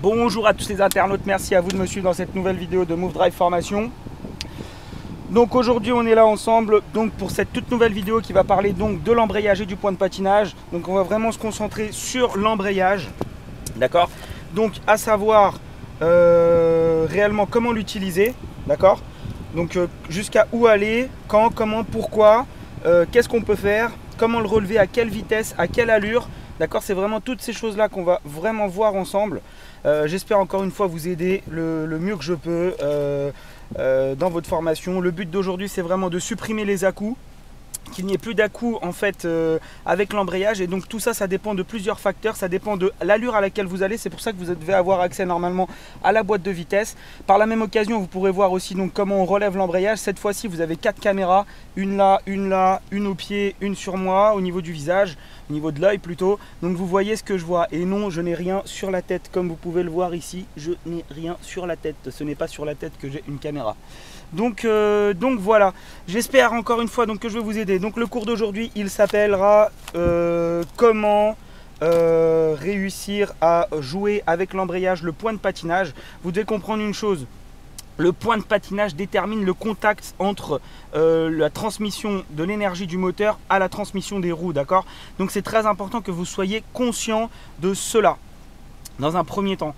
Bonjour à tous les internautes, merci à vous de me suivre dans cette nouvelle vidéo de Move Drive Formation. Donc aujourd'hui on est là ensemble pour cette toute nouvelle vidéo qui va parler donc de l'embrayage et du point de patinage. Donc on va vraiment se concentrer sur l'embrayage, d'accord. Donc à savoir réellement comment l'utiliser, d'accord. Donc jusqu'à où aller, quand, comment, pourquoi, qu'est-ce qu'on peut faire, comment le relever, à quelle vitesse, à quelle allure. D'accord, c'est vraiment toutes ces choses-là qu'on va vraiment voir ensemble. J'espère encore une fois vous aider le mieux que je peux dans votre formation. Le but d'aujourd'hui, c'est vraiment de supprimer les à-coups, qu'il n'y ait plus d'à-coups en fait avec l'embrayage. Et donc tout ça, ça dépend de plusieurs facteurs. Ça dépend de l'allure à laquelle vous allez. C'est pour ça que vous devez avoir accès normalement à la boîte de vitesse. Par la même occasion, vous pourrez voir aussi donc comment on relève l'embrayage. Cette fois-ci, vous avez 4 caméras. Une là, une au pied, une sur moi, au niveau du visage, au niveau de l'œil plutôt. Donc vous voyez ce que je vois. Et non, je n'ai rien sur la tête. Comme vous pouvez le voir ici, je n'ai rien sur la tête. Ce n'est pas sur la tête que j'ai une caméra. Donc voilà, j'espère encore une fois que je vais vous aider. Donc le cours d'aujourd'hui, il s'appellera comment réussir à jouer avec l'embrayage, le point de patinage. Vous devez comprendre une chose. Le point de patinage détermine le contact entre la transmission de l'énergie du moteur à la transmission des roues, d'accord? Donc c'est très important que vous soyez conscient de cela dans un premier temps.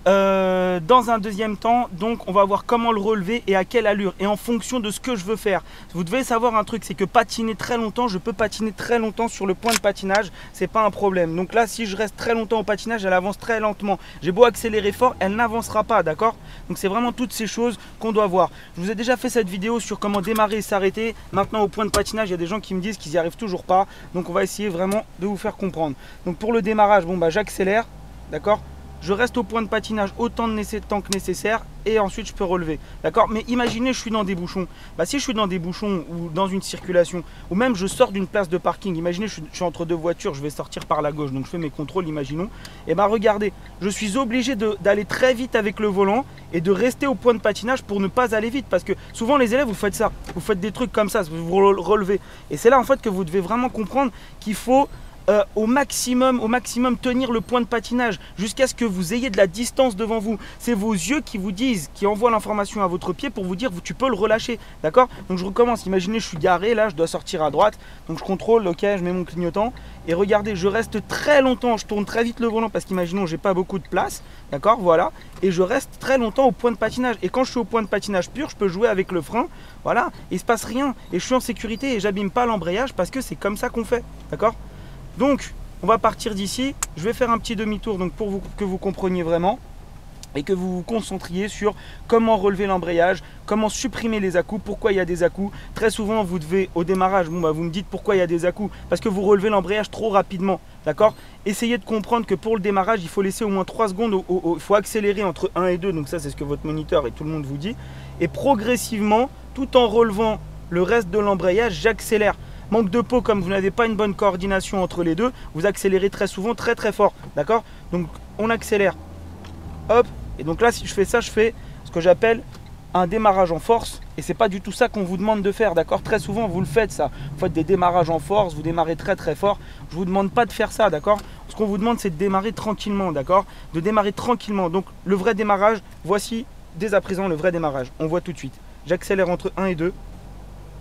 Dans un deuxième temps, donc on va voir comment le relever et à quelle allure et en fonction de ce que je veux faire. Vous devez savoir un truc, c'est que patiner très longtemps, je peux patiner très longtemps sur le point de patinage, c'est pas un problème. Donc là, si je reste très longtemps au patinage, elle avance très lentement. J'ai beau accélérer fort, elle n'avancera pas, d'accord? Donc c'est vraiment toutes ces choses qu'on doit voir. Je vous ai déjà fait cette vidéo sur comment démarrer et s'arrêter. Maintenant au point de patinage, il y a des gens qui me disent qu'ils n'y arrivent toujours pas. Donc on va essayer vraiment de vous faire comprendre. Donc pour le démarrage, bon bah j'accélère, d'accord? Je reste au point de patinage autant de temps que nécessaire et ensuite je peux relever. D'accord? Mais imaginez je suis dans des bouchons. Bah, si je suis dans des bouchons ou dans une circulation, ou même je sors d'une place de parking, imaginez je suis entre deux voitures, je vais sortir par la gauche, donc je fais mes contrôles, imaginons. Et bah regardez, je suis obligé d'aller très vite avec le volant et de rester au point de patinage pour ne pas aller vite. Parce que souvent les élèves, vous faites ça, vous faites des trucs comme ça, vous relevez. Et c'est là en fait que vous devez vraiment comprendre qu'il faut au maximum tenir le point de patinage jusqu'à ce que vous ayez de la distance devant vous. C'est vos yeux qui vous disent, qui envoient l'information à votre pied pour vous dire tu peux le relâcher, d'accord? Donc je recommence, imaginez je suis garé là, je dois sortir à droite, donc je contrôle, ok, je mets mon clignotant et regardez, je reste très longtemps, je tourne très vite le volant parce qu'imaginons j'ai pas beaucoup de place, d'accord, voilà, et je reste très longtemps au point de patinage. Et quand je suis au point de patinage pur, je peux jouer avec le frein, voilà, il se passe rien et je suis en sécurité et j'abîme pas l'embrayage parce que c'est comme ça qu'on fait, d'accord? Donc, on va partir d'ici. Je vais faire un petit demi-tour pour que vous compreniez vraiment et que vous vous concentriez sur comment relever l'embrayage, comment supprimer les à-coups, pourquoi il y a des à-coups. Très souvent, vous devez, au démarrage, vous me dites pourquoi il y a des à-coups, parce que vous relevez l'embrayage trop rapidement, d'accord? Essayez de comprendre que pour le démarrage, il faut laisser au moins 3 secondes, il faut accélérer entre 1 et 2, donc ça c'est ce que votre moniteur et tout le monde vous dit. Et progressivement, tout en relevant le reste de l'embrayage, j'accélère. Manque de peau, comme vous n'avez pas une bonne coordination entre les deux, vous accélérez très souvent très fort, d'accord? Donc on accélère, hop, et donc là si je fais ça, je fais ce que j'appelle un démarrage en force, et c'est pas du tout ça qu'on vous demande de faire, d'accord? Très souvent vous le faites ça, vous faites des démarrages en force, vous démarrez très fort, je vous demande pas de faire ça, d'accord? Ce qu'on vous demande c'est de démarrer tranquillement, d'accord? De démarrer tranquillement. Donc le vrai démarrage, voici dès à présent le vrai démarrage, on voit tout de suite. J'accélère entre 1 et 2,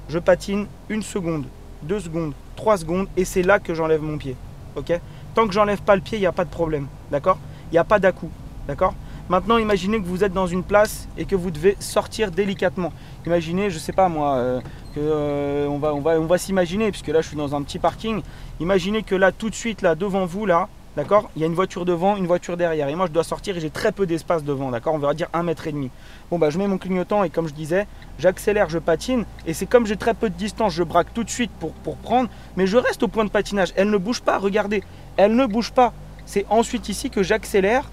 je patine 1 seconde, 2 secondes, 3 secondes et c'est là que j'enlève mon pied, ok? Tant que j'enlève pas le pied, il n'y a pas de problème, d'accord? Il n'y a pas d'à-coup, d'accord? Maintenant, imaginez que vous êtes dans une place et que vous devez sortir délicatement. Imaginez, je sais pas moi, on va s'imaginer, puisque là je suis dans un petit parking. Imaginez que là, tout de suite, là, devant vous, là, d'accord, il y a une voiture devant, une voiture derrière. Et moi, je dois sortir et j'ai très peu d'espace devant, d'accord? On va dire 1,5 m. Bon, bah, je mets mon clignotant et comme je disais, j'accélère, je patine. Et c'est comme j'ai très peu de distance, je braque tout de suite pour prendre. Mais je reste au point de patinage. Elle ne bouge pas, regardez. Elle ne bouge pas. C'est ensuite ici que j'accélère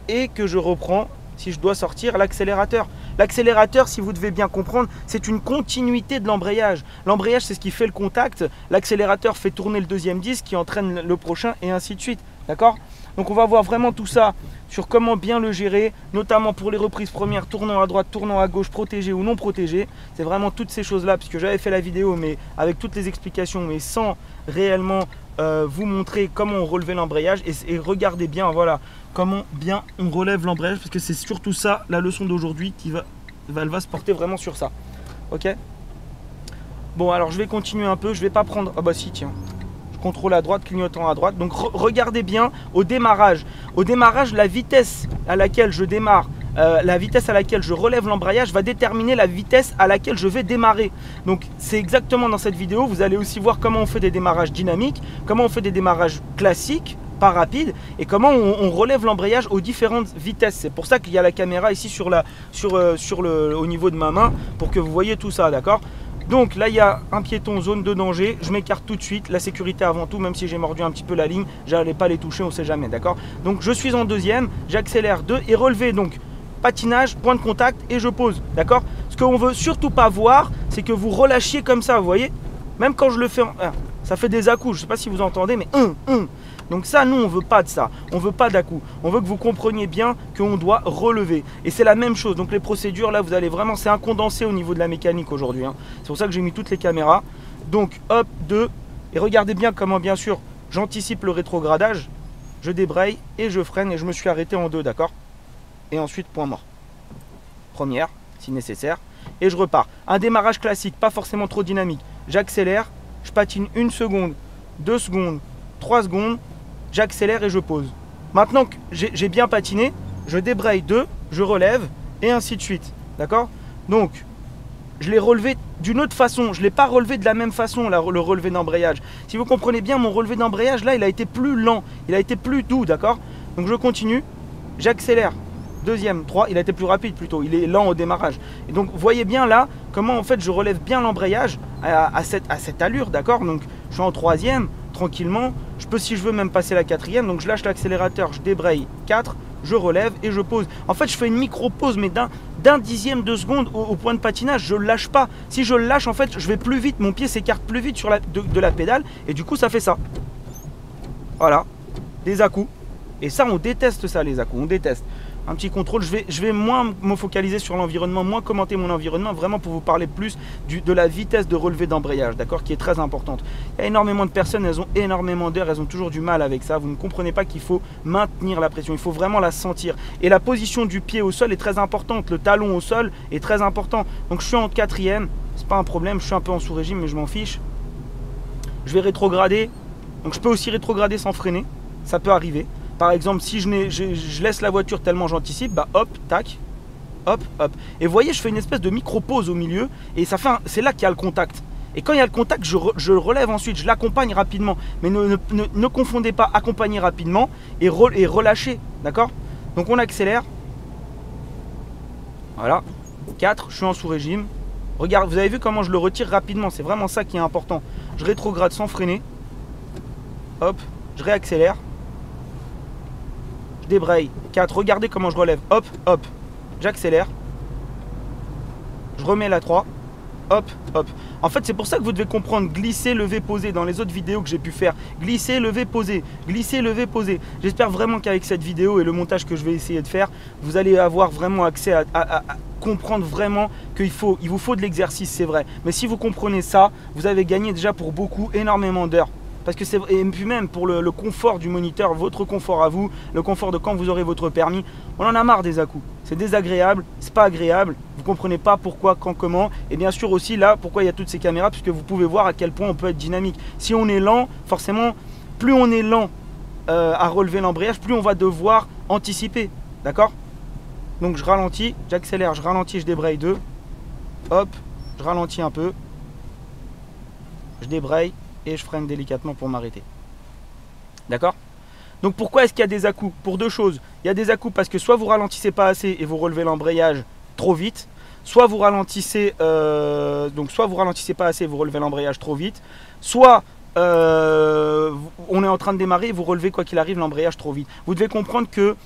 et que je reprends, si je dois sortir, l'accélérateur. L'accélérateur, si vous devez bien comprendre, c'est une continuité de l'embrayage. L'embrayage, c'est ce qui fait le contact. L'accélérateur fait tourner le deuxième disque qui entraîne le prochain et ainsi de suite. D'accord? Donc on va voir vraiment tout ça sur comment bien le gérer, notamment pour les reprises premières, tournant à droite, tournant à gauche, protégé ou non protégé. C'est vraiment toutes ces choses-là, puisque j'avais fait la vidéo, mais avec toutes les explications, mais sans réellement vous montrer comment on relevait l'embrayage. Et regardez bien, voilà, comment bien on relève l'embrayage, parce que c'est surtout ça la leçon d'aujourd'hui qui elle va se porter vraiment sur ça. Ok. Bon, alors je vais continuer un peu, je vais pas prendre... Ah bah si, tiens. Contrôle à droite, clignotant à droite. Donc regardez bien au démarrage. Au démarrage, la vitesse à laquelle je démarre, la vitesse à laquelle je relève l'embrayage va déterminer la vitesse à laquelle je vais démarrer. Donc c'est exactement dans cette vidéo, vous allez aussi voir comment on fait des démarrages dynamiques, comment on fait des démarrages classiques, pas rapides, et comment on relève l'embrayage aux différentes vitesses. C'est pour ça qu'il y a la caméra ici au niveau de ma main, pour que vous voyez tout ça, d'accord? Donc là il y a un piéton, zone de danger, je m'écarte tout de suite, la sécurité avant tout, même si j'ai mordu un petit peu la ligne, j'allais pas les toucher, on sait jamais, d'accord? Donc je suis en deuxième, j'accélère 2 et relevé, donc patinage, point de contact et je pose, d'accord? Ce qu'on veut surtout pas voir, c'est que vous relâchiez comme ça, vous voyez? Même quand je le fais, ça fait des à-coups, je sais pas si vous entendez, mais Donc ça, nous, on veut pas de ça. On veut pas d'à-coups. On veut que vous compreniez bien qu'on doit relever. Et c'est la même chose. Donc les procédures, là, vous allez vraiment... C'est un condensé au niveau de la mécanique aujourd'hui. Hein. C'est pour ça que j'ai mis toutes les caméras. Donc, hop, 2. Et regardez bien comment, bien sûr, j'anticipe le rétrogradage. Je débraye et je freine et je me suis arrêté en 2, d'accord? Et ensuite, point mort. Première, si nécessaire. Et je repars. Un démarrage classique, pas forcément trop dynamique. J'accélère, je patine 1 seconde, 2 secondes, 3 secondes. J'accélère et je pose. Maintenant que j'ai bien patiné, je débraye 2, je relève et ainsi de suite. D'accord? Donc, je l'ai relevé d'une autre façon. Je ne l'ai pas relevé de la même façon, le relevé d'embrayage. Si vous comprenez bien, mon relevé d'embrayage, là, il a été plus lent. Il a été plus doux, d'accord? Donc, je continue. J'accélère. Deuxième, 3, il a été plus rapide plutôt. Il est lent au démarrage. Et donc, vous voyez bien là, comment en fait, je relève bien l'embrayage à cette allure, d'accord? Donc, je suis en troisième. Tranquillement, je peux si je veux même passer la quatrième, donc je lâche l'accélérateur, je débraye 4, je relève et je pose. En fait je fais une micro pause mais d'un dixième de seconde au point de patinage, je le lâche pas. Si je le lâche en fait je vais plus vite, mon pied s'écarte plus vite sur de la pédale et du coup ça fait ça. Voilà, des à-coups. Et ça on déteste ça les à-coups, on déteste. Un petit contrôle, je vais moins me focaliser sur l'environnement, moins commenter mon environnement, vraiment pour vous parler plus de la vitesse de relevé d'embrayage, d'accord, qui est très importante. Il y a énormément de personnes, elles ont énormément d'heures, elles ont toujours du mal avec ça. Vous ne comprenez pas qu'il faut maintenir la pression, il faut vraiment la sentir. Et la position du pied au sol est très importante, le talon au sol est très important. Donc je suis en quatrième, c'est pas un problème, je suis un peu en sous-régime, mais je m'en fiche. Je vais rétrograder, donc je peux aussi rétrograder sans freiner, ça peut arriver. Par exemple, si je laisse la voiture tellement j'anticipe, bah hop, tac, hop, hop. Et vous voyez, je fais une espèce de micro-pause au milieu et c'est là qu'il y a le contact. Et quand il y a le contact, je relève ensuite, je l'accompagne rapidement. Mais ne confondez pas accompagner rapidement et relâcher, d'accord? Donc on accélère. Voilà, 4, je suis en sous-régime. Regarde, vous avez vu comment je le retire rapidement, c'est vraiment ça qui est important. Je rétrograde sans freiner. Hop, je réaccélère. Je débraye, 4, regardez comment je relève, hop, hop, j'accélère, je remets la 3, hop, hop. En fait, c'est pour ça que vous devez comprendre glisser, lever, poser dans les autres vidéos que j'ai pu faire. Glisser, lever, poser, glisser, lever, poser. J'espère vraiment qu'avec cette vidéo et le montage que je vais essayer de faire, vous allez avoir vraiment accès à comprendre vraiment qu'il vous faut de l'exercice, c'est vrai. Mais si vous comprenez ça, vous avez gagné déjà pour beaucoup, énormément d'heures. Parce que et puis même pour le confort du moniteur, votre confort à vous, le confort de quand vous aurez votre permis, on en a marre des à-coups. C'est désagréable, c'est pas agréable, vous comprenez pas pourquoi, quand, comment. Et bien sûr aussi là, pourquoi il y a toutes ces caméras, puisque vous pouvez voir à quel point on peut être dynamique. Si on est lent, forcément, plus on est lent à relever l'embrayage, plus on va devoir anticiper. D'accord? Donc je ralentis, j'accélère, je ralentis, je débraye 2. Hop, je ralentis un peu. Je débraye. Et je freine délicatement pour m'arrêter. D'accord? Donc pourquoi est-ce qu'il y a des à-coups? Pour deux choses. Il y a des à-coups parce que soit vous ralentissez pas assez et vous relevez l'embrayage trop vite, soit vous ralentissez soit vous ralentissez pas assez et vous relevez l'embrayage trop vite, soit on est en train de démarrer et vous relevez quoi qu'il arrive l'embrayage trop vite. Vous devez comprendre que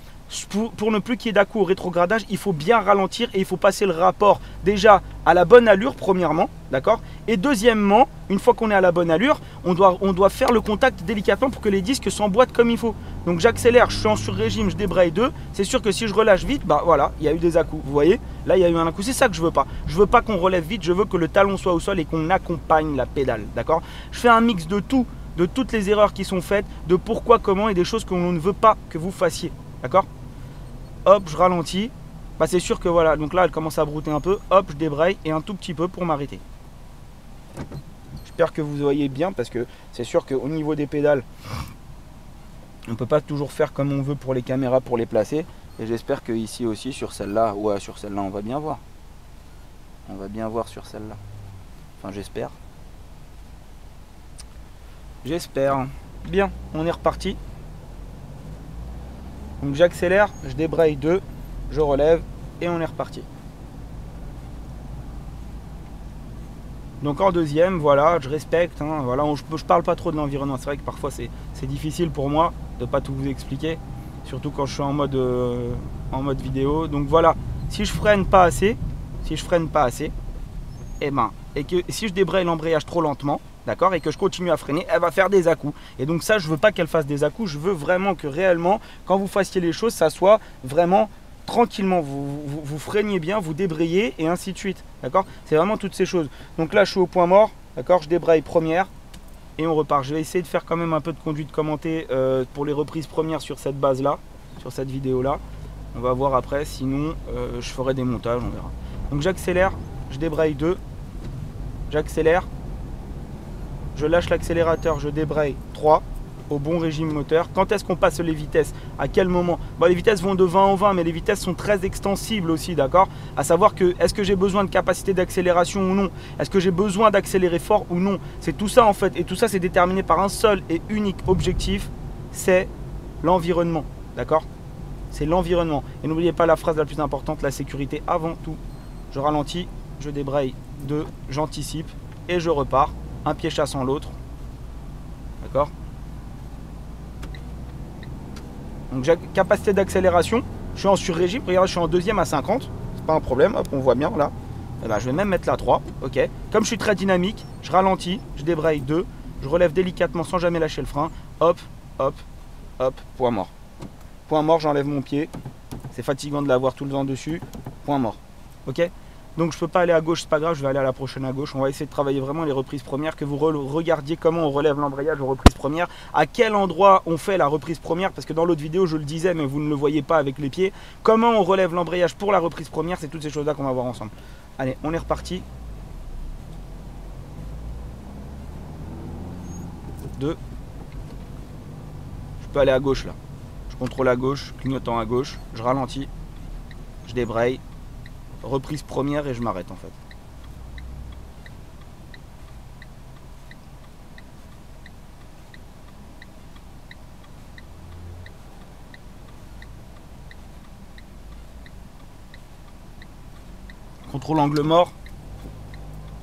pour ne plus qu'il y ait d'à-coups au rétrogradage, il faut bien ralentir et il faut passer le rapport déjà à la bonne allure premièrement, d'accord? Et deuxièmement, une fois qu'on est à la bonne allure, on doit faire le contact délicatement pour que les disques s'emboîtent comme il faut. Donc j'accélère, je suis en sur-régime, je débraye 2. C'est sûr que si je relâche vite, bah voilà, il y a eu des à-coups. Vous voyez, là il y a eu un à-coup. C'est ça que je veux pas. Je veux pas qu'on relève vite, je veux que le talon soit au sol et qu'on accompagne la pédale, d'accord? Je fais un mix de tout, de toutes les erreurs qui sont faites, de pourquoi, comment et des choses que l'on ne veut pas que vous fassiez. D'accord? Hop, je ralentis. Bah, c'est sûr que voilà, donc là elle commence à brouter un peu. Hop, je débraye et un tout petit peu pour m'arrêter. J'espère que vous voyez bien parce que c'est sûr qu'au niveau des pédales, on ne peut pas toujours faire comme on veut pour les caméras pour les placer. Et j'espère que ici aussi sur celle-là, ouais, sur celle-là on va bien voir. On va bien voir sur celle-là. Enfin j'espère. J'espère. Bien, on est reparti. Donc j'accélère, je débraye 2, je relève et on est reparti. Donc en deuxième, voilà, je respecte, hein, voilà, je parle pas trop de l'environnement. C'est vrai que parfois c'est difficile pour moi de pas tout vous expliquer, surtout quand je suis en mode vidéo. Donc voilà, si je freine pas assez, et que si je débraye l'embrayage trop lentement, d'accord, et que je continue à freiner, elle va faire des à-coups. Et donc ça, je veux pas qu'elle fasse des à-coups, je veux vraiment que réellement, quand vous fassiez les choses, ça soit vraiment tranquillement, vous freiniez bien, vous débrayez et ainsi de suite, d'accord. C'est vraiment toutes ces choses. Donc là je suis au point mort, d'accord, je débraye première et on repart. Je vais essayer de faire quand même un peu de conduite commentée pour les reprises premières sur cette base là, sur cette vidéo là. On va voir après, sinon je ferai des montages, on verra. Donc j'accélère, je débraye 2, j'accélère, je lâche l'accélérateur, je débraye 3. Au bon régime moteur. Quand est-ce qu'on passe les vitesses? À quel moment? Bon, les vitesses vont de 20 en 20, mais les vitesses sont très extensibles aussi, d'accord? À savoir que, est-ce que j'ai besoin de capacité d'accélération ou non? Est-ce que j'ai besoin d'accélérer fort ou non? C'est tout ça en fait, et tout ça c'est déterminé par un seul et unique objectif, c'est l'environnement, d'accord? C'est l'environnement. Et n'oubliez pas la phrase la plus importante, la sécurité avant tout. Je ralentis, je débraye 2, j'anticipe, et je repars, un pied chassant l'autre, d'accord? Donc j'ai capacité d'accélération, je suis en sur-régime, regardez, je suis en deuxième à 50, c'est pas un problème, hop, on voit bien là. Et ben, je vais même mettre la 3, ok. Comme je suis très dynamique, je ralentis, je débraye 2, je relève délicatement sans jamais lâcher le frein, hop, hop, hop, point mort. Point mort, j'enlève mon pied, c'est fatigant de l'avoir tout le temps dessus, point mort, ok. Donc je peux pas aller à gauche, c'est pas grave, je vais aller à la prochaine à gauche. On va essayer de travailler vraiment les reprises premières, que vous regardiez comment on relève l'embrayage aux reprises premières, à quel endroit on fait la reprise première, parce que dans l'autre vidéo je le disais mais vous ne le voyez pas avec les pieds. Comment on relève l'embrayage pour la reprise première, c'est toutes ces choses là qu'on va voir ensemble. Allez, on est reparti. 2. Je peux aller à gauche là. Je contrôle à gauche, clignotant à gauche, je ralentis, je débraye. Reprise première et je m'arrête en fait. Contrôle angle mort.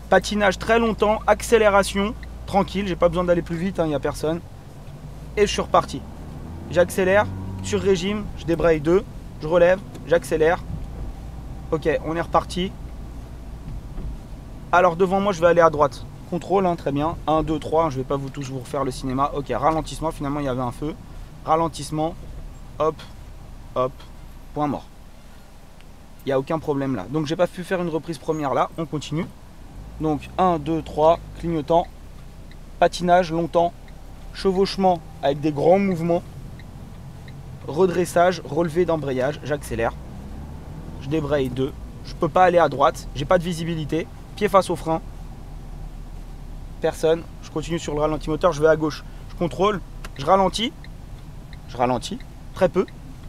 Patinage très longtemps, accélération, tranquille, j'ai pas besoin d'aller plus vite, il n'y a personne. Et je suis reparti. J'accélère, sur régime, je débraye 2, je relève, j'accélère. Ok, on est reparti. Alors devant moi, je vais aller à droite. Contrôle, hein, très bien. 1, 2, 3, je vais pas tous vous refaire le cinéma. Ok, ralentissement, finalement il y avait un feu. Ralentissement, hop, hop, point mort. Il n'y a aucun problème là. Donc j'ai pas pu faire une reprise première là, on continue. Donc 1, 2, 3, clignotant, patinage longtemps, chevauchement avec des grands mouvements, redressage, relevé d'embrayage, j'accélère. Je débraye 2, je peux pas aller à droite, j'ai pas de visibilité, pied face au frein, personne, je continue sur le ralenti moteur, je vais à gauche, je contrôle, je ralentis, très peu,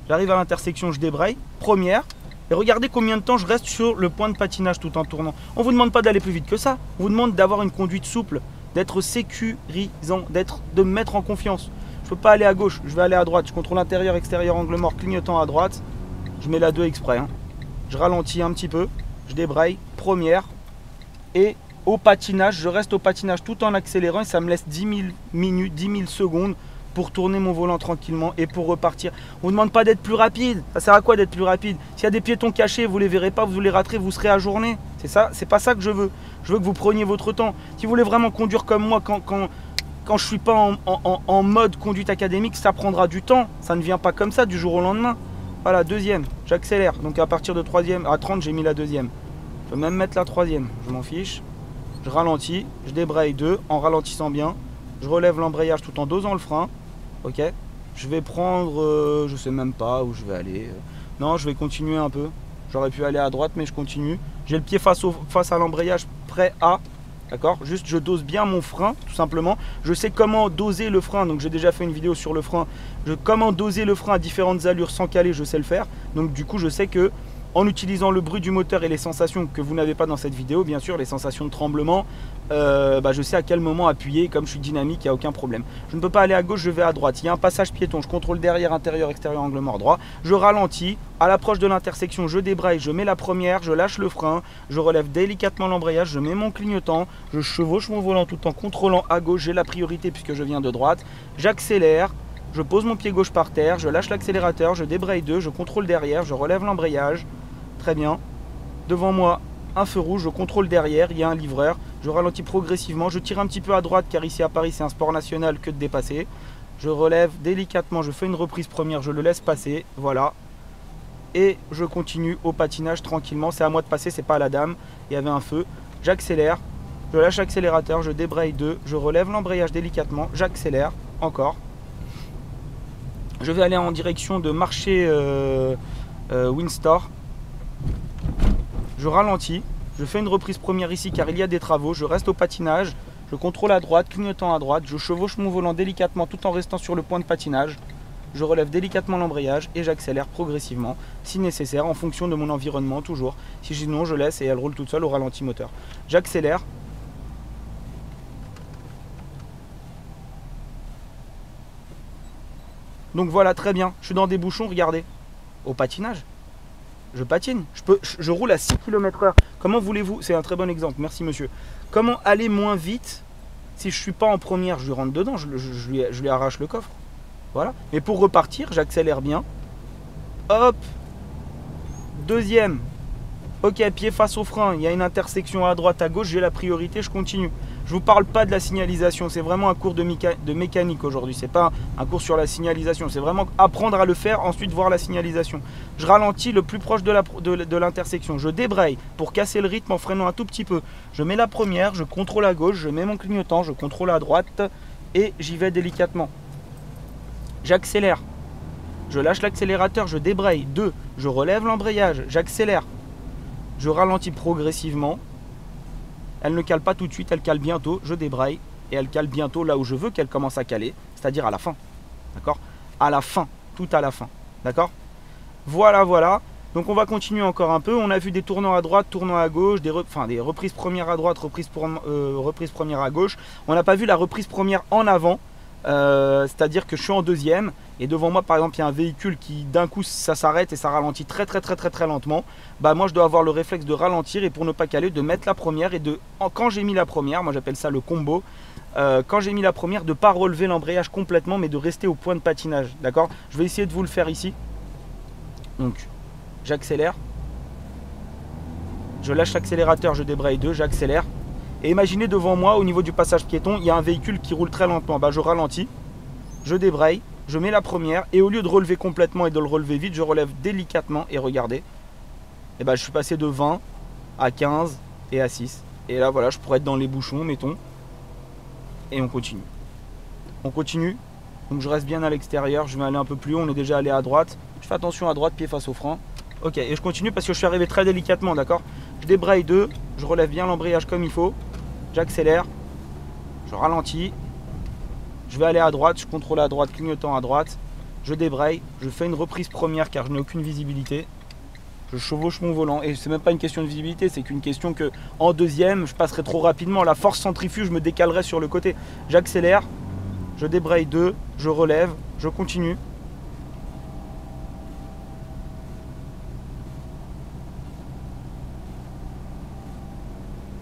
j'arrive à l'intersection, je débraye, première, et regardez combien de temps je reste sur le point de patinage tout en tournant. On vous demande pas d'aller plus vite que ça, on vous demande d'avoir une conduite souple, d'être sécurisant, de me mettre en confiance. Je peux pas aller à gauche, je vais aller à droite, je contrôle intérieur, extérieur, angle mort, clignotant à droite, je mets la 2 exprès, hein. Je ralentis un petit peu, je débraye, première, et au patinage, je reste au patinage tout en accélérant et ça me laisse 10 000 minutes, 10 000 secondes pour tourner mon volant tranquillement et pour repartir. On ne demande pas d'être plus rapide, ça sert à quoi d'être plus rapide? S'il y a des piétons cachés, vous ne les verrez pas, vous les raterez, vous serez ajourné. C'est ça, c'est pas ça que je veux. Je veux que vous preniez votre temps. Si vous voulez vraiment conduire comme moi, quand je ne suis pas en mode conduite académique, ça prendra du temps. Ça ne vient pas comme ça du jour au lendemain. Voilà, deuxième, j'accélère. Donc à partir de troisième, à 30, j'ai mis la deuxième. Je peux même mettre la troisième, je m'en fiche. Je ralentis, je débraye 2 en ralentissant bien. Je relève l'embrayage tout en dosant le frein. Ok. Je vais prendre, je sais même pas où je vais aller. Non, je vais continuer un peu. J'aurais pu aller à droite, mais je continue. J'ai le pied face à l'embrayage, prêt à. D'accord. Juste, je dose bien mon frein, tout simplement. Je sais comment doser le frein. Donc, j'ai déjà fait une vidéo sur le frein. Comment doser le frein à différentes allures sans caler, je sais le faire. Donc, du coup, je sais que en utilisant le bruit du moteur et les sensations que vous n'avez pas dans cette vidéo, bien sûr, les sensations de tremblement, je sais à quel moment appuyer. Comme je suis dynamique, il n'y a aucun problème. Je ne peux pas aller à gauche, je vais à droite. Il y a un passage piéton, je contrôle derrière, intérieur, extérieur, angle mort droit. Je ralentis. À l'approche de l'intersection, je débraye, je mets la première, je lâche le frein, je relève délicatement l'embrayage, je mets mon clignotant, je chevauche mon volant tout en contrôlant à gauche. J'ai la priorité puisque je viens de droite. J'accélère. Je pose mon pied gauche par terre, je lâche l'accélérateur, je débraye 2, je contrôle derrière, je relève l'embrayage. Très bien. Devant moi, un feu rouge, je contrôle derrière, il y a un livreur. Je ralentis progressivement, je tire un petit peu à droite car ici à Paris c'est un sport national que de dépasser. Je relève délicatement, je fais une reprise première, je le laisse passer, voilà. Et je continue au patinage tranquillement, c'est à moi de passer, c'est pas à la dame. Il y avait un feu, j'accélère, je lâche l'accélérateur, je débraye 2, je relève l'embrayage délicatement, j'accélère, encore. Je vais aller en direction de marché Windsor. Je ralentis, je fais une reprise première ici car il y a des travaux, je reste au patinage, je contrôle à droite, clignotant à droite, je chevauche mon volant délicatement tout en restant sur le point de patinage, je relève délicatement l'embrayage et j'accélère progressivement si nécessaire en fonction de mon environnement toujours. Sinon je laisse et elle roule toute seule au ralenti moteur. J'accélère. Donc voilà, très bien, je suis dans des bouchons, regardez, au patinage. Je patine, je roule à 6 km/h. Comment voulez-vous, c'est un très bon exemple, merci monsieur. Comment aller moins vite si je ne suis pas en première, je lui rentre dedans, je lui arrache le coffre. Voilà. Mais pour repartir, j'accélère bien. Hop. Deuxième. Ok, pied face au frein, il y a une intersection à droite, à gauche, j'ai la priorité, je continue. Je ne vous parle pas de la signalisation, c'est vraiment un cours de mécanique aujourd'hui. C'est pas un cours sur la signalisation, c'est vraiment apprendre à le faire, ensuite voir la signalisation. Je ralentis le plus proche de l'intersection. Je débraye pour casser le rythme en freinant un tout petit peu. Je mets la première, je contrôle à gauche, je mets mon clignotant, je contrôle à droite et j'y vais délicatement. J'accélère. Je lâche l'accélérateur, je débraye. 2, je relève l'embrayage, j'accélère. Je ralentis progressivement. Elle ne cale pas tout de suite, elle cale bientôt. Je débraye et elle cale bientôt là où je veux qu'elle commence à caler, c'est-à-dire à la fin. D'accord? À la fin, tout à la fin. D'accord? Voilà, voilà. Donc on va continuer encore un peu. On a vu des tournants à droite, tournants à gauche, des reprises premières à droite, reprises premières à gauche. On n'a pas vu la reprise première en avant. C'est-à-dire que je suis en deuxième et devant moi par exemple il y a un véhicule qui d'un coup ça s'arrête et ça ralentit très lentement. Bah moi je dois avoir le réflexe de ralentir et pour ne pas caler de mettre la première et quand j'ai mis la première, moi j'appelle ça le combo, quand j'ai mis la première de ne pas relever l'embrayage complètement mais de rester au point de patinage. D'accord? Je vais essayer de vous le faire ici. Donc j'accélère, je lâche l'accélérateur, je débraye 2, j'accélère. Et imaginez devant moi, au niveau du passage piéton, il y a un véhicule qui roule très lentement. Bah, je ralentis, je débraye, je mets la première et au lieu de relever complètement et de le relever vite, je relève délicatement et regardez. Et bah, je suis passé de 20 à 15 et à 6. Et là, voilà, je pourrais être dans les bouchons, mettons. Et on continue. On continue. Donc je reste bien à l'extérieur, je vais aller un peu plus haut, on est déjà allé à droite. Je fais attention à droite, pied face au frein. Ok, et je continue parce que je suis arrivé très délicatement, d'accord? Je débraye 2, je relève bien l'embrayage comme il faut. J'accélère, je ralentis, je vais aller à droite, je contrôle à droite, clignotant à droite, je débraye, je fais une reprise première car je n'ai aucune visibilité, je chevauche mon volant et c'est même pas une question de visibilité, c'est qu'une question que en deuxième je passerai trop rapidement, la force centrifuge me décalerait sur le côté. J'accélère, je débraye 2, je relève, je continue.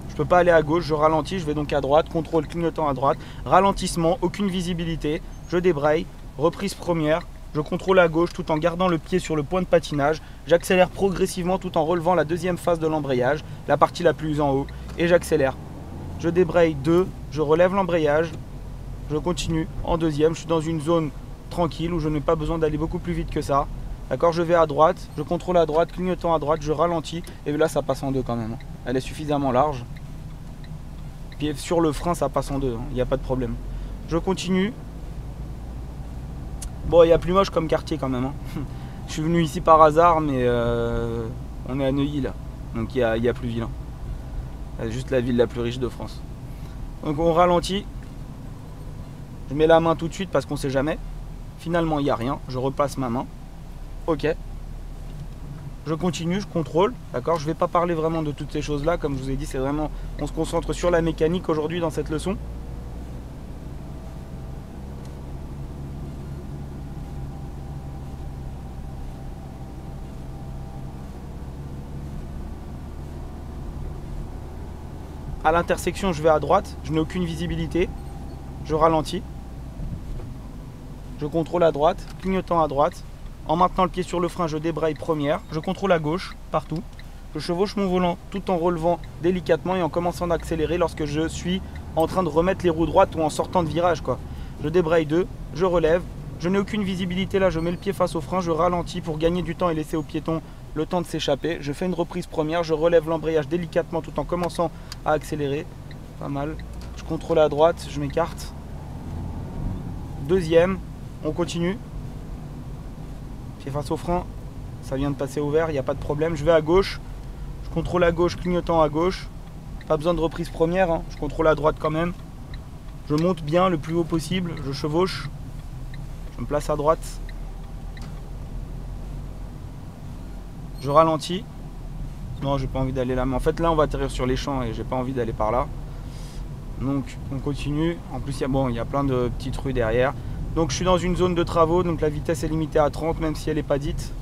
Je ne peux pas aller à gauche, je ralentis, je vais donc à droite, contrôle clignotant à droite, ralentissement, aucune visibilité, je débraye, reprise première, je contrôle à gauche tout en gardant le pied sur le point de patinage, j'accélère progressivement tout en relevant la deuxième phase de l'embrayage, la partie la plus en haut, et j'accélère. Je débraye 2, je relève l'embrayage, je continue en deuxième, je suis dans une zone tranquille où je n'ai pas besoin d'aller beaucoup plus vite que ça. D'accord, je vais à droite, je contrôle à droite, clignotant à droite, je ralentis, et là ça passe en 2 quand même. Elle est suffisamment large. Puis sur le frein ça passe en 2, il n'y a pas de problème. Je continue. Bon, il y a plus moche comme quartier quand même, hein. Je suis venu ici par hasard, mais on est à Neuilly là, donc il y a plus vilain. C'est juste la ville la plus riche de France. Donc on ralentit. Je mets la main tout de suite parce qu'on sait jamais. Finalement, il n'y a rien. Je repasse ma main. Ok. Je continue, je contrôle. D'accord. Je ne vais pas parler vraiment de toutes ces choses-là. Comme je vous ai dit, c'est vraiment... On se concentre sur la mécanique aujourd'hui dans cette leçon. À l'intersection, je vais à droite. Je n'ai aucune visibilité. Je ralentis. Je contrôle à droite, clignotant à droite. En maintenant le pied sur le frein, je débraye première. Je contrôle à gauche, partout. Je chevauche mon volant tout en relevant délicatement et en commençant d'accélérer lorsque je suis en train de remettre les roues droites ou en sortant de virage, quoi. Je débraye 2, je relève. Je n'ai aucune visibilité là, je mets le pied face au frein, je ralentis pour gagner du temps et laisser au piéton le temps de s'échapper. Je fais une reprise première, je relève l'embrayage délicatement tout en commençant à accélérer. Pas mal. Je contrôle à droite, je m'écarte. Deuxième, on continue. Pied face au frein, ça vient de passer au vert, il n'y a pas de problème. Je vais à gauche, je contrôle à gauche, clignotant à gauche. Pas besoin de reprise première, hein. Je contrôle à droite quand même. Je monte bien le plus haut possible, je chevauche. Je me place à droite. Je ralentis. Non, j'ai pas envie d'aller là. Mais en fait, là, on va atterrir sur les champs et j'ai pas envie d'aller par là. Donc, on continue. En plus, il y a plein de petites rues derrière. Donc, je suis dans une zone de travaux. Donc, la vitesse est limitée à 30, même si elle n'est pas dite.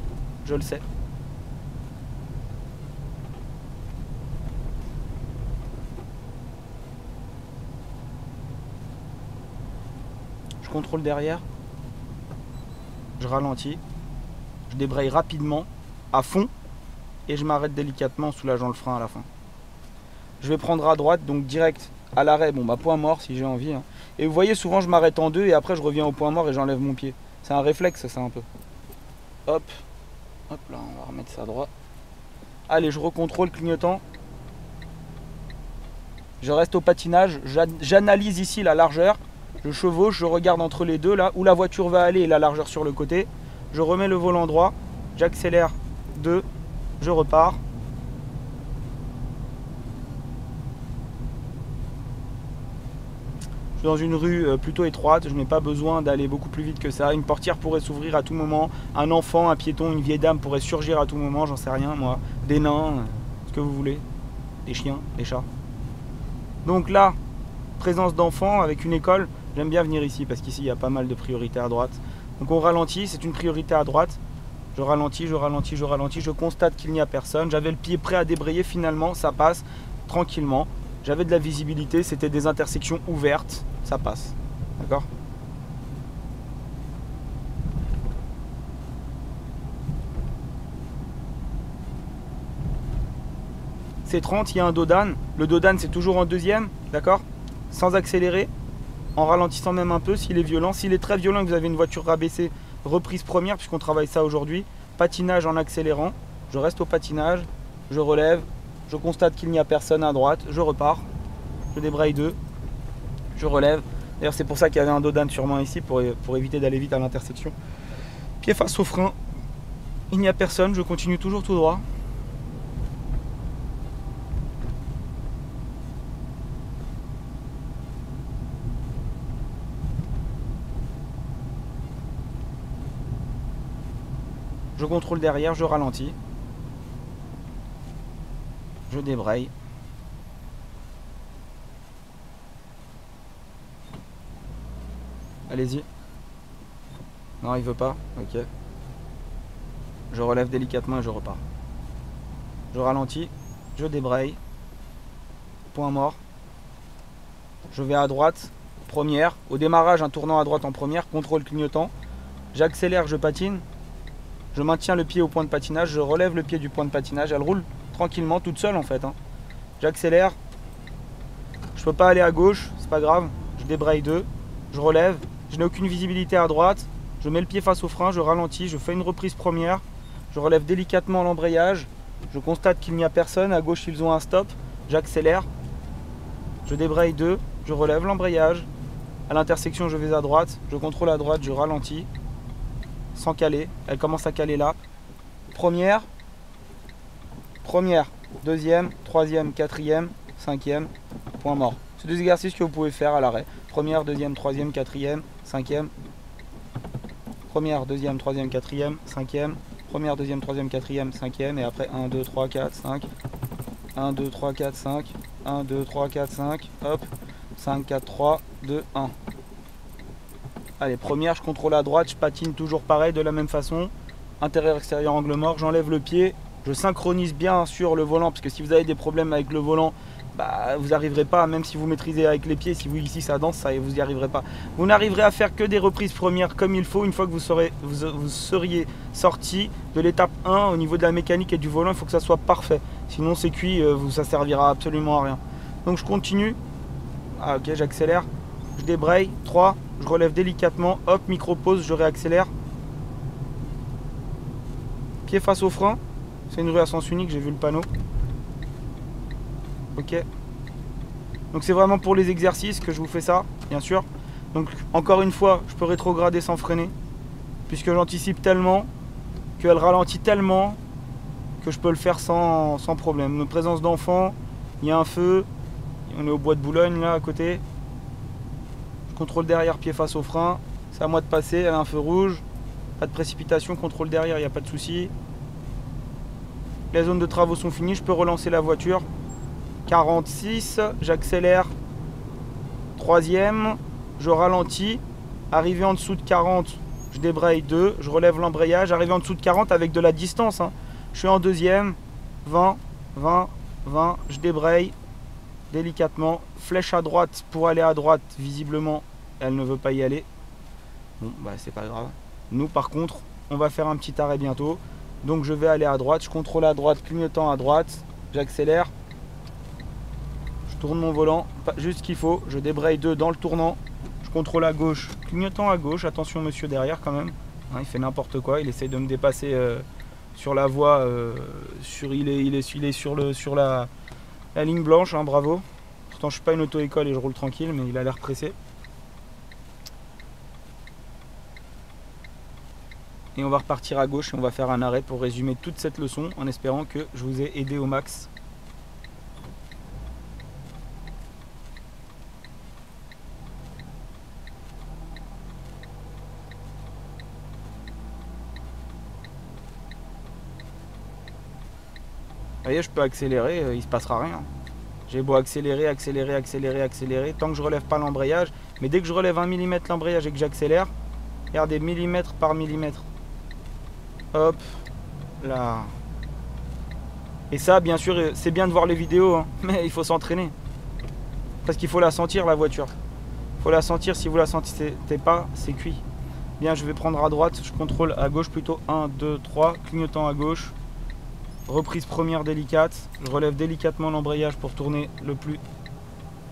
Je le sais. Je contrôle derrière. Je ralentis. Je débraye rapidement, à fond. Et je m'arrête délicatement en soulageant le frein à la fin. Je vais prendre à droite, donc direct à l'arrêt. Bon, bah point mort si j'ai envie, hein. Et vous voyez, souvent je m'arrête en deux et après je reviens au point mort et j'enlève mon pied. C'est un réflexe, ça, un peu. Hop. Hop là, on va remettre ça droit. Allez, je recontrôle clignotant. Je reste au patinage. J'analyse ici la largeur. Je chevauche, je regarde entre les deux, là où la voiture va aller et la largeur sur le côté. Je remets le volant droit. J'accélère 2. Je repars. Je suis dans une rue plutôt étroite, je n'ai pas besoin d'aller beaucoup plus vite que ça. Une portière pourrait s'ouvrir à tout moment. Un enfant, un piéton, une vieille dame pourrait surgir à tout moment, j'en sais rien moi. Des nains, ce que vous voulez. Des chiens, des chats. Donc là, présence d'enfants avec une école. J'aime bien venir ici parce qu'ici il y a pas mal de priorités à droite. Donc on ralentit, c'est une priorité à droite. Je ralentis, je ralentis, je ralentis, je constate qu'il n'y a personne. J'avais le pied prêt à débrayer, finalement ça passe tranquillement. J'avais de la visibilité, c'était des intersections ouvertes, ça passe. D'accord ? C'est 30, il y a un dos d'âne. Le dos d'âne c'est toujours en deuxième, d'accord ? Sans accélérer, en ralentissant même un peu s'il est violent. S'il est très violent et que vous avez une voiture rabaissée, reprise première puisqu'on travaille ça aujourd'hui. Patinage en accélérant, je reste au patinage, je relève, je constate qu'il n'y a personne à droite, je repars, je débraye 2, je relève. D'ailleurs c'est pour ça qu'il y avait un dos d'âne sûrement ici pour éviter d'aller vite à l'intersection. Pied face au frein, il n'y a personne, je continue toujours tout droit. Je contrôle derrière, je ralentis. Je débraye. Allez-y. Non, il veut pas. Ok. Je relève délicatement et je repars. Je ralentis. Je débraye. Point mort. Je vais à droite. Première. Au démarrage, un tournant à droite en première. Contrôle clignotant. J'accélère, je patine. Je maintiens le pied au point de patinage, je relève le pied du point de patinage, elle roule tranquillement, toute seule en fait, hein. J'accélère, je peux pas aller à gauche, c'est pas grave, je débraye 2, je relève, je n'ai aucune visibilité à droite, je mets le pied face au frein, je ralentis, je fais une reprise première, je relève délicatement l'embrayage, je constate qu'il n'y a personne, à gauche ils ont un stop, j'accélère, je débraye 2, je relève l'embrayage, à l'intersection je vais à droite, je contrôle à droite, je ralentis, sans caler. Elle commence à caler là. Première, deuxième, troisième, quatrième, cinquième, point mort. C'est des exercices que vous pouvez faire à l'arrêt. Première, deuxième, troisième, quatrième, cinquième. Première, deuxième, troisième, quatrième, cinquième. Première, deuxième, troisième, quatrième, cinquième. Et après 1, 2, 3, 4, 5. 1, 2, 3, 4, 5. 1, 2, 3, 4, 5. Hop. 5, 4, 3, 2, 1. Allez, première, je contrôle à droite. Je patine toujours pareil, de la même façon. Intérieur, extérieur, angle mort. J'enlève le pied. Je synchronise bien sur le volant. Parce que si vous avez des problèmes avec le volant, bah, vous n'arriverez pas, même si vous maîtrisez avec les pieds, si vous ici ça danse, ça, vous n'y arriverez pas. Vous n'arriverez à faire que des reprises premières comme il faut une fois que vous seriez sorti de l'étape 1 au niveau de la mécanique et du volant. Il faut que ça soit parfait, sinon c'est cuit, ça servira absolument à rien. Donc je continue. Ah ok, j'accélère, je débraye, 3, je relève délicatement, hop, micro pause, je réaccélère. Pied face au frein, c'est une rue à sens unique, j'ai vu le panneau. Ok, donc c'est vraiment pour les exercices que je vous fais ça, bien sûr. Donc encore une fois, je peux rétrograder sans freiner, puisque j'anticipe tellement, qu'elle ralentit tellement, que je peux le faire sans problème. Une présence d'enfant, il y a un feu, on est au bois de Boulogne là à côté. Je contrôle derrière, pied face au frein, c'est à moi de passer, elle a un feu rouge, pas de précipitation, contrôle derrière, il n'y a pas de souci. Les zones de travaux sont finies, je peux relancer la voiture. 46, j'accélère, troisième, je ralentis, arrivé en dessous de 40, je débraye 2, je relève l'embrayage, arrivé en dessous de 40 avec de la distance, hein. Je suis en deuxième, 20, 20, 20, je débraye délicatement, flèche à droite pour aller à droite, visiblement elle ne veut pas y aller, bon bah c'est pas grave. Nous par contre, on va faire un petit arrêt bientôt, donc je vais aller à droite, je contrôle à droite, clignotant à droite, j'accélère. Tourne mon volant, juste ce qu'il faut, je débraye 2 dans le tournant, je contrôle à gauche, clignotant à gauche, attention monsieur derrière quand même, hein, il fait n'importe quoi, il essaye de me dépasser sur la voie, il est sur la ligne blanche, hein, bravo. Pourtant je suis pas une auto-école et je roule tranquille, mais il a l'air pressé. Et on va repartir à gauche et on va faire un arrêt pour résumer toute cette leçon en espérant que je vous ai aidé au max. Vous voyez, je peux accélérer, il se passera rien. J'ai beau accélérer, accélérer, accélérer, accélérer, tant que je relève pas l'embrayage. Mais dès que je relève 1 mm l'embrayage et que j'accélère, regardez, millimètre par millimètre. Hop, là. Et ça, bien sûr, c'est bien de voir les vidéos, hein, mais il faut s'entraîner. Parce qu'il faut la sentir, la voiture. Il faut la sentir, si vous la sentez pas, c'est cuit. Bien, je vais prendre à droite, je contrôle à gauche plutôt. 1, 2, 3, clignotant à gauche. Reprise première délicate, je relève délicatement l'embrayage pour tourner le plus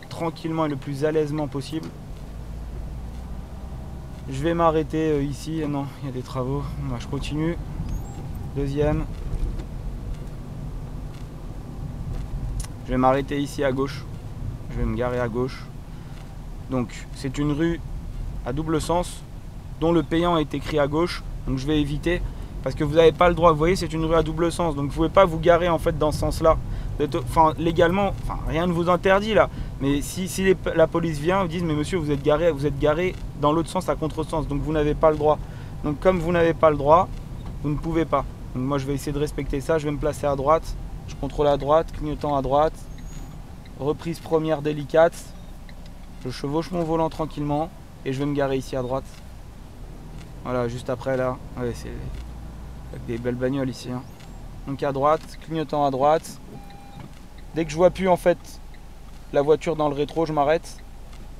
tranquillement et le plus à l'aisement possible. Je vais m'arrêter ici, non, il y a des travaux, bah, je continue. Deuxième. Je vais m'arrêter ici à gauche, je vais me garer à gauche. Donc c'est une rue à double sens, dont le payant est écrit à gauche, donc je vais éviter. Parce que vous n'avez pas le droit, vous voyez, c'est une rue à double sens, donc vous ne pouvez pas vous garer en fait dans ce sens-là. Enfin, légalement, enfin, rien ne vous interdit là. Mais si la police vient, vous disent, mais monsieur, vous êtes garé dans l'autre sens, à contresens, donc vous n'avez pas le droit. Donc comme vous n'avez pas le droit, vous ne pouvez pas. Donc moi, je vais essayer de respecter ça, je vais me placer à droite, je contrôle à droite, clignotant à droite, reprise première délicate, je chevauche mon volant tranquillement et je vais me garer ici à droite. Voilà, juste après là, ouais, c'est... avec des belles bagnoles ici, hein. Donc à droite, clignotant à droite. Dès que je vois plus en fait la voiture dans le rétro, je m'arrête.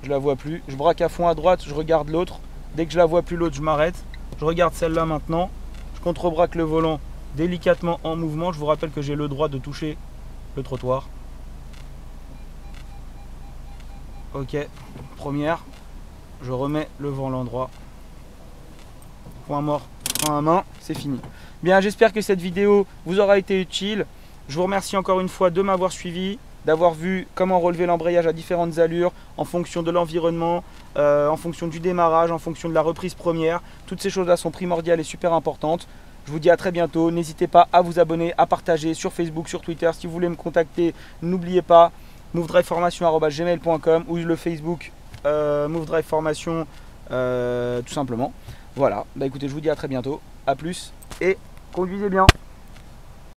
Je la vois plus. Je braque à fond à droite, je regarde l'autre. Dès que je la vois plus l'autre, je m'arrête. Je regarde celle-là maintenant. Je contrebraque le volant délicatement en mouvement. Je vous rappelle que j'ai le droit de toucher le trottoir. Ok, première. Je remets le volant droit. Point mort, frein à main, c'est fini. Bien, j'espère que cette vidéo vous aura été utile. Je vous remercie encore une fois de m'avoir suivi. d'avoir vu comment relever l'embrayage à différentes allures, en fonction de l'environnement, en fonction du démarrage, en fonction de la reprise première. Toutes ces choses-là sont primordiales et super importantes. Je vous dis à très bientôt. N'hésitez pas à vous abonner, à partager sur Facebook, sur Twitter. Si vous voulez me contacter, n'oubliez pas movedriveformation@gmail.com ou le Facebook Movedrive Formation tout simplement. Voilà, bah écoutez, je vous dis à très bientôt. A plus et conduisez bien.